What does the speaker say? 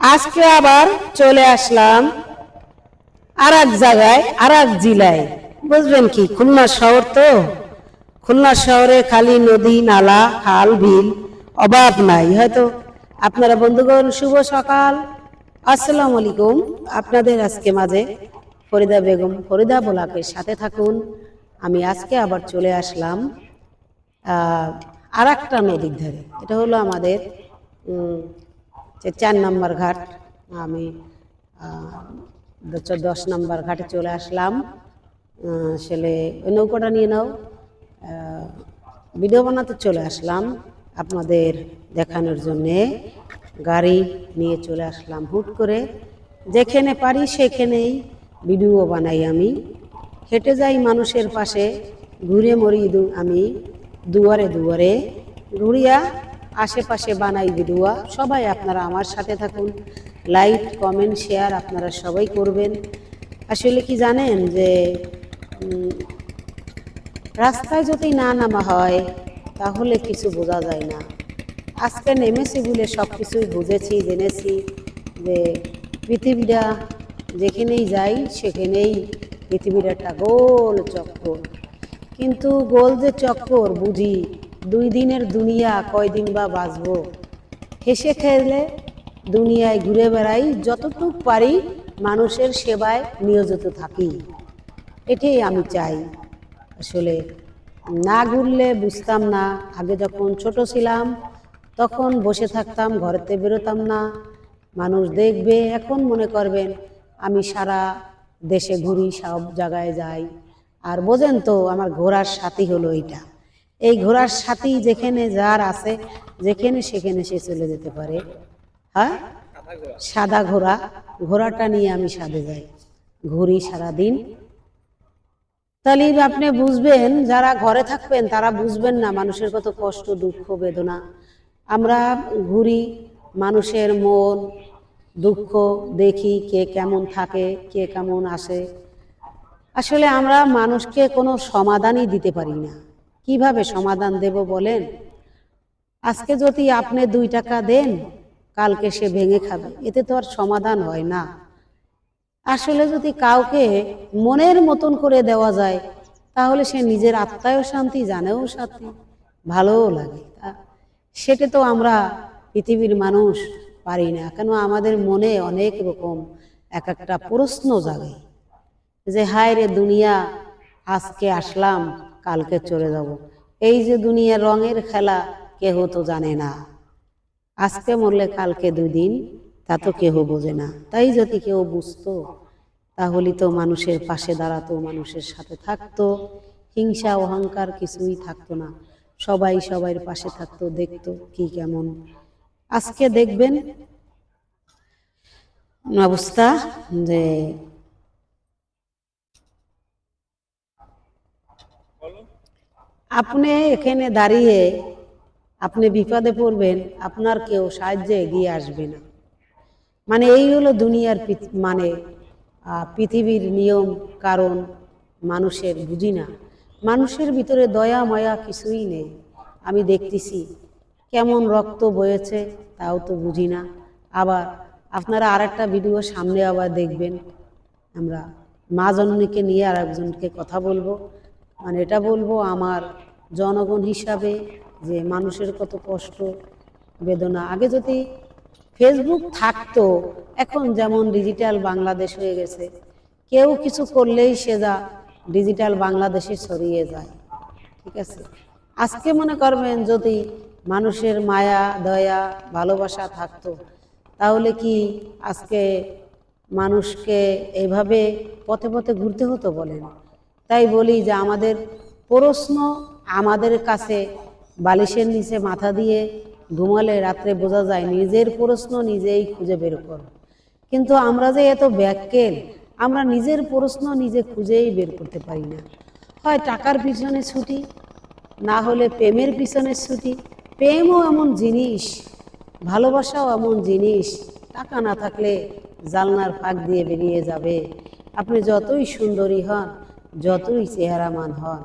আজকে আবার চলে আসলাম আর এক জায়গায়, আর এক জেলায়। বুঝবেন কি, খুলনা শহর তো, খুলনা শহরে খালি নদী নালা খাল বিল অভাব নাই। হয়তো আপনারা বন্ধুগণ শুভ সকাল, আসসালামু আলাইকুম। আপনাদের আজকে মাঝে ফরিদা বেগম, ফরিদা ব্লগের সাথে থাকুন। আমি আজকে আবার চলে আসলাম আর একটা নদীর ধারে। এটা হলো আমাদের 4 নম্বর ঘাট। আমি 10 নম্বর ঘাটে চলে আসলাম। আসলে ওই নৌকাটা নিয়ে নাও, ভিডিও বানাতে চলে আসলাম আপনাদের দেখানোর জন্যে। গাড়ি নিয়ে চলে আসলাম হুট করে, যেখানে পারি সেখানেই ভিডিও বানাই। আমি হেঁটে যাই মানুষের পাশে, ঘুরে মরি আমি দুয়ারে দুয়ারে ঘুরিয়া, আশেপাশে বানাই ভিডিও। সবাই আপনারা আমার সাথে থাকুন, লাইক কমেন্ট শেয়ার আপনারা সবাই করবেন। আসলে কি জানেন যে রাস্তায় যদি না নামা হয় তাহলে কিছু বোঝা যায় না। আজকে নেমেছি বলে সব কিছুই বুঝেছি, জেনেছি যে পৃথিবীটা যেখানেই যাই সেখানেই পৃথিবীর একটা গোল চক্কর। কিন্তু গোল যে চক্কর বুঝি, 2 দিনের দুনিয়া কয়দিন বা বাঁচবো। হেসে খেলে দুনিয়ায় ঘুরে বেড়াই, যতটুক পারি মানুষের সেবায় নিয়োজিত থাকি, এটাই আমি চাই। আসলে না ঘুরলে বুঝতাম না। আগে যখন ছোট ছিলাম তখন বসে থাকতাম, ঘরেতে বেরোতাম না, মানুষ দেখবে। এখন মনে করবেন আমি সারা দেশে ঘুরি, সব জায়গায় যাই। আর বোঝেন তো আমার ঘোড়ার সাথী হলো এইটা। এই ঘোড়ার সাথী যেখানে যার আছে, যেখানে সেখানে সে চলে যেতে পারে। হ্যাঁ, সাদা ঘোড়া, ঘোড়াটা নিয়ে আমি সাথে যাই, ঘুরি সারাদিন। তাহলে আপনি বুঝবেন, যারা ঘরে থাকবেন তারা বুঝবেন না মানুষের কত কষ্ট দুঃখ বেদনা। আমরা ঘুরি, মানুষের মন দুঃখ দেখি, কে কেমন থাকে, কে কেমন আসে। আসলে আমরা মানুষকে কোনো সমাধানই দিতে পারি না। কিভাবে সমাধান দেব বলেন? আজকে যদি আপনি 2 টাকা দেন, কালকে সে ভেঙে খাবে, এতে তো আর সমাধান হয় না। আসলে যদি কাউকে মনের মতন করে দেওয়া যায় তাহলে সে নিজের আত্মায়ও শান্তি, জানেও শান্তি, ভালোও লাগে। সেটা তো আমরা পৃথিবীর মানুষ পারি না। কেন আমাদের মনে অনেক রকম এক একটা প্রশ্ন জাগে যে হায় রে দুনিয়া, আজকে আসলাম কালকে চলে যাব। এই যে দুনিয়ার রঙের খেলা, কেহ তো জানে না। আজকে মরলে কালকে 2 দিন, তা তো কেহ বোঝে না। তাই যদি কেউ বুঝতো তাহলে তো মানুষের পাশে দাঁড়াতো, মানুষের সাথে থাকতো, হিংসা অহংকার কিছুই থাকতো না। সবাই সবার পাশে থাকতো, দেখতো কি কেমন। আজকে দেখবেন অবস্থা যে আপনি এখানে দাঁড়িয়ে আপনি বিপদে পড়বেন, আপনার কেউ সাহায্যে এগিয়ে আসবে না। মানে এই হলো দুনিয়ার মানে পৃথিবীর নিয়ম কারণ। মানুষের বুঝি না, মানুষের ভিতরে দয়া মায়া কিছুই নেই। আমি দেখতেছি কেমন রক্ত বয়েছে তাও তো বুঝি না। আবার আপনারা আরেকটা ভিডিও সামনে আবার দেখবেন, আমরা মা জননীকে নিয়ে আর একজনকে কথা বলবো। মানে এটা বলবো আমার জনগণ হিসাবে যে মানুষের কত কষ্ট বেদনা। আগে যদি ফেসবুক থাকতো, এখন যেমন ডিজিটাল বাংলাদেশ হয়ে গেছে, কেউ কিছু করলেই সে যা ডিজিটাল বাংলাদেশে ছড়িয়ে যায়। ঠিক আছে, আজকে মনে করবেন যদি মানুষের মায়া দয়া ভালোবাসা থাকতো তাহলে কি আজকে মানুষকে এইভাবে পথে পথে ঘুরতে হতো বলেন? তাই বলি যে আমাদের প্রশ্ন আমাদের কাছে, বালিশের নিচে মাথা দিয়ে ঘুমালে রাত্রে বোঝা যায় নিজের প্রশ্ন নিজেই খুঁজে বের করো। কিন্তু আমরা যে এত ব্যাকুল, আমরা নিজের প্রশ্ন নিজে খুঁজেই বের করতে পারি না। হয় টাকার পিছনে ছুটি, না হলে প্রেমের পিছনে ছুটি। প্রেমও এমন জিনিস, ভালোবাসাও এমন জিনিস, টাকা না থাকলে জানলার ফাঁক দিয়ে বেরিয়ে যাবে। আপনি যতই সুন্দরী হন, যতই চেহারামান হন,